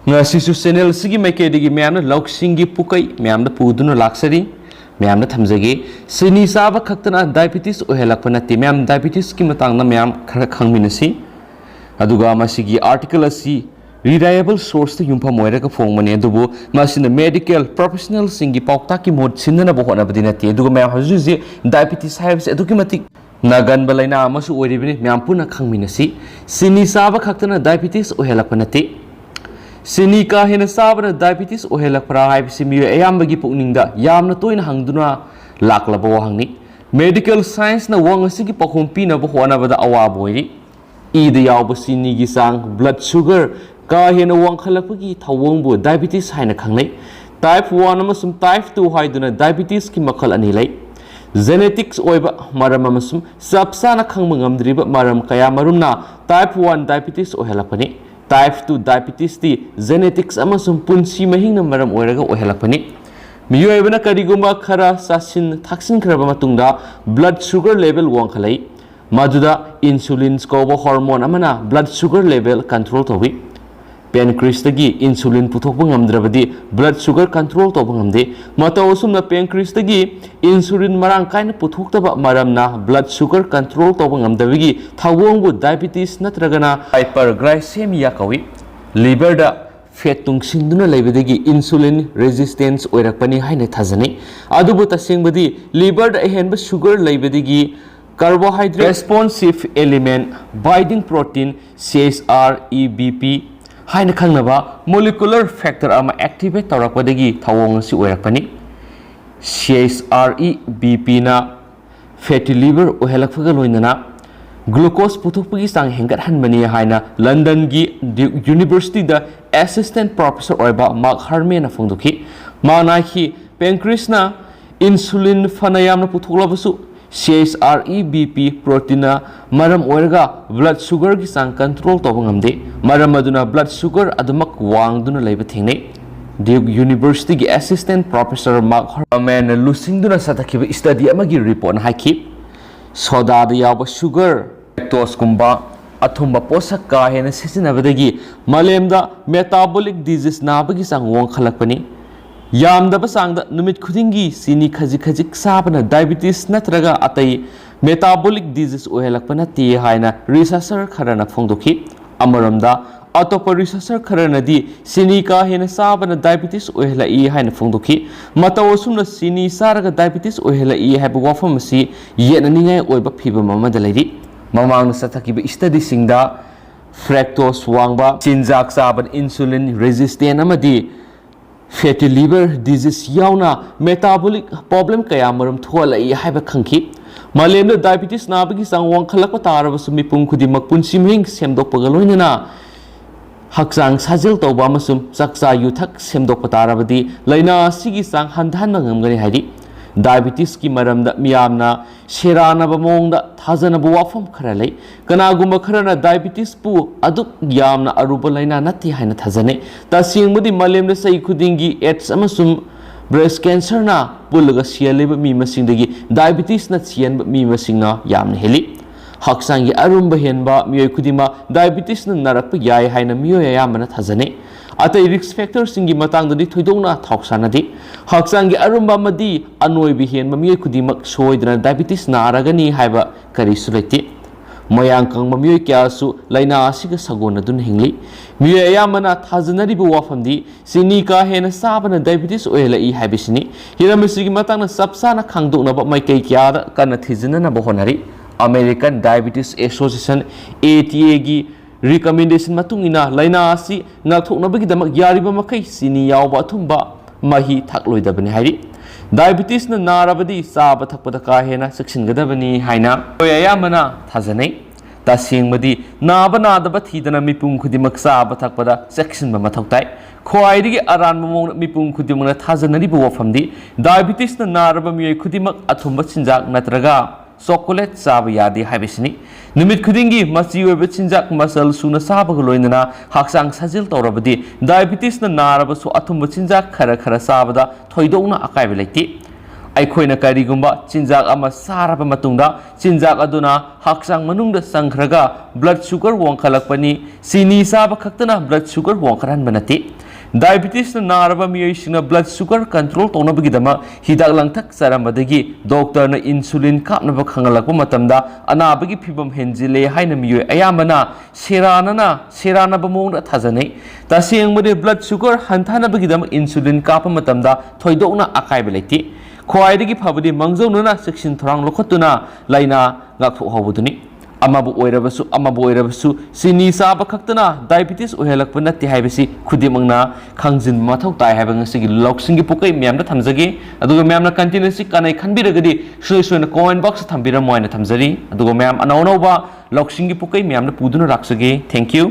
ngasisu channel sigi maikedi myamna loksingi pukai myamna puduna laksari myamna thamjage sini saba khaktana diabetes ohelakpana te myam diabetes ki matangna myam khara khangminasi aduga masigi article asi reliable source te yumpa moiraga phongmani adubu masina medical professional singi paukta ki mod sinna bo hona badina te aduga myam hajuji diabetes haibse aduki matik nagan balaina amasu oiribini myam puna khangminasi sini saba khaktana diabetes ohelakpana te sini ka hena sabana diabetes ohelakpra haibsi mi ayambagi pukningda yamna toina hangduna laklaba wahangni medical science na wangasigi pakhum pina bo hona bada awa boiri ida yawba sini gi sang blood sugar ka hena wangkhalapagi thawongbu diabetes haina khangnai type 1 amasum type 2 haiduna diabetes ki makhal ani lai genetics oiba maram amasum sabsana khangma ngamdriba maram kaya marumna type 1 diabetes ohelapani type 2 diabetes ti genetics amasum punshi mahing maram oiraga ohelapani miyoibana karigumba khara sasin thaksin khraba matungda blood sugar level wangkhalai maduda insulin kobo hormone amana blood sugar level control tobi pancreas tagi insulin puthokba ngamdrabadi blood sugar control toba ngamde matawsumna pancreas tagi insulin marang kaina puthoktaba maramna blood sugar control toba ngamdabigi thawongbu diabetes natragana hyperglycemia kawi liver da fat tungsinduna leibadagi insulin resistance oirakpani haina thajani adubu tasengbadi liver da ehenba sugar leibadagi carbohydrate responsive element binding protein CSREBP haina khangnaba molecular factor ama activate tawrakpadagi thawong si oirakpani CSREBP na fatty liver ohelakfaga loinana glucose puthokpagi sang hengat hanmani haina London gi University da assistant professor Oiba Mark Harmon na phongdoki mana hi pancreas na insulin fanayamna puthoklabasu CSREBP protein maram oirga blood sugar ki sang control toba ngamde maram aduna blood sugar adumak wangduna leiba thingnei Duke University ki assistant professor Mark Harmon lusingduna satakhiba study amagi report haiki soda da yawa sugar lactose kumba athumba posak ka hena sisinabadagi malemda metabolic disease nabagi sang wong khalakpani yamdaba sangda numit khudingi sini khaji khajik sabana diabetes natraga atai metabolic disease ohelakpana ti haina researcher kharana phongdoki amaramda atopa researcher kharana di sini ka hena sabana diabetes ohela I haina phongdoki matawsumna sini saraga diabetes ohela I haiba wapham si Yetnaningai oiba phiba mamada lairi mamang sathakiba study singda fructose wangba chinjak saban insulin resistant amadi fatty liver disease yauna metabolic problem kaya maram thola I haiba khangki malemda diabetes nabagi sang wangkhalakpa tarabasu mipum khudimak punshi ming semdokpaga loinana haksang sajil tawba amasum chakcha yuthak semdokpa tarabadi laina sigi sang handhanna ngamgani haidi diabetes ki maramda miyamna sheranaba mongda thajanabu wapham khara lei kanagumba kharana diabetes pu aduk yamna aruba laina nati haina thajane tasingmudi malemda sai khudingi AIDS amasum breast cancer na pulaga sialeba mi masingdagi diabetes na chianba mi masingna yamna heli haksangi arumba henba miyoi khudima diabetes na narakpa yai haina miyoi ayamana thajane atai risk factor singi matangdadi thoidongna thausanadi haksangi arumba madi anoibi henba miyoi khudimak soidana diabetes naragani haiba karisu leiti mayang kangma miyoi kyasu laina asiga sagona dun hingli miyoi ayamana thajanari bu wafamdi sini ka hena sabana diabetes oela I haibisini hiramsigi matangna sapsana khangdokna ba maikai kyada kana thijina na bohonari American Diabetes Association ATA gi recommendation matungina laina asi ngakthoknabagi damak yariba makai sini yawba thumba mahi thakloidabani hairi diabetes na narabadi saba thakpada ka hena saksingadabani haina oyayamana thajanai tasingmadi naba nadaba thidana mipum khudimak saba thakpada saksinba mathoktai khoaidigi aran mamong mipum khudimna thajanari bu wafamdi diabetes na naraba miyoi khudimak athumba chinjak natraga chocolate saba yadi haibisini numit khudingi machi oiba chinjak masal suna sabaga loinana haksang sajil tawrabadi diabetes na naraba su athumba chinjak khara khara sabada thoidongna akaiba leiti ꯑꯩꯈꯣꯏꯅ ꯀꯔꯤꯒꯨꯝꯕ ꯆꯤꯟꯖꯥꯛ ꯑꯃ ꯆꯥꯔꯕ ꯃꯇꯨꯡꯗ ꯆꯤꯟꯖꯥꯛ ꯑꯗꯨꯅ ꯍꯛꯆꯥꯡ ꯃꯅꯨꯡꯗ ꯆꯪꯈ꯭ꯔꯒ ꯕ꯭ꯂꯗ ꯁꯨꯒꯔ ꯋꯥꯡꯈꯠꯂꯛꯄꯅꯤ ꯆꯤꯅꯤ ꯆꯥꯕ ꯈꯛꯇꯅ ꯕ꯭ꯂꯗ ꯁꯨꯒꯔ ꯋꯥꯡꯈꯠꯍꯟꯕ ꯅꯠꯇꯦ ꯗꯥꯏꯕꯤꯇꯤꯁꯅ ꯅꯥꯔꯕ ꯃꯤꯑꯣꯏꯁꯤꯡꯅ ꯕ꯭ꯂꯗ ꯁꯨꯒꯔ ꯀꯟꯇ꯭ꯔꯣꯜ ꯇꯧꯅꯕꯒꯤꯗꯃꯛ ꯍꯤꯗꯥꯛ ꯂꯥꯡꯊꯛ ꯆꯥꯔꯝꯕꯗꯒꯤ ꯗꯣꯛꯇꯔꯅ ꯏꯟꯁꯨꯂꯤꯟ ꯀꯥꯞꯅꯕ ꯈꯪꯍꯜꯂꯛꯄ ꯃꯇꯝꯗ ꯑꯅꯥꯕꯒꯤ ꯐꯤꯕꯝ ꯍꯦꯟꯖꯤꯜꯂꯦ ꯍꯥꯏꯅ ꯃꯤꯑꯣꯏ ꯑꯌꯥꯝꯕꯅ ꯁꯦꯔꯥꯟꯅꯕ ꯃꯑꯣꯡꯗ ꯊꯥꯖꯅꯩ ꯇꯁꯦꯡꯕꯗꯤ ꯕ꯭ꯂꯗ ꯁꯨꯒꯔ ꯍꯟꯊꯅꯕꯒꯤꯗꯃꯛ ꯏꯟꯁꯨꯂꯤꯟ ꯀꯥꯞꯄ ꯃꯇꯝꯗ ꯊꯣꯏꯗꯣꯛꯅ ꯑꯀꯥꯏꯕ ꯂꯩꯇꯦ ꯈ꯭ꯋꯥꯏꯗꯒꯤ ꯐꯕꯗꯤ ꯃꯥꯡꯖꯧꯅꯅ ꯆꯦꯛꯁꯤꯟ ꯊꯧꯔꯥꯡ ꯂꯧꯈꯠꯇꯨꯅ ꯂꯥꯏꯅꯥ ꯉꯥꯛꯊꯣꯛꯍꯧꯕꯗꯨꯅꯤ ꯑꯃꯕꯨ ꯑꯣꯏꯔꯕꯁꯨ ꯆꯤꯅꯤ ꯆꯥꯕ ꯈꯛꯇꯅ ꯗꯥꯏꯕꯤꯇꯤꯁ ꯑꯣꯏꯍꯜꯂꯛꯄ ꯅꯠꯇꯦ ꯍꯥꯏꯕꯁꯤ ꯈꯨꯗꯤꯡꯃꯛꯅ ꯈꯪꯖꯤꯟꯕ ꯃꯊꯧ ꯇꯥꯏ ꯍꯥꯏꯕ ꯉꯁꯤꯒꯤ ꯂꯧꯁꯤꯡꯒꯤ ꯄꯨꯀꯩ ꯃꯌꯥꯝꯗ ꯊꯝꯖꯒꯦ ꯑꯗꯨꯒ ꯃꯌꯥꯝꯅ ꯀꯟꯇꯦꯟ ꯑꯁꯤ ꯀꯥꯟꯅꯩ ꯈꯟꯕꯤꯔꯒꯗꯤ ꯁꯣꯏꯗꯅ ꯀꯣꯃꯦꯟꯠ ꯕꯣꯛꯁꯇ ꯊꯝꯕꯤꯔꯝꯃꯣ ꯍꯥꯏꯅ ꯊꯝꯖꯔꯤ ꯑꯗꯨꯒ ꯃꯌꯥꯝ ꯑꯅꯧ ꯑꯅꯧꯕ ꯂꯧꯁꯤꯡꯒꯤ ꯄꯨꯀꯩ ꯃꯌꯥꯝꯅ ꯄꯨꯗꯨꯅ ꯂꯥꯛꯆꯒꯦ ꯊꯦꯡꯛ ꯌꯨ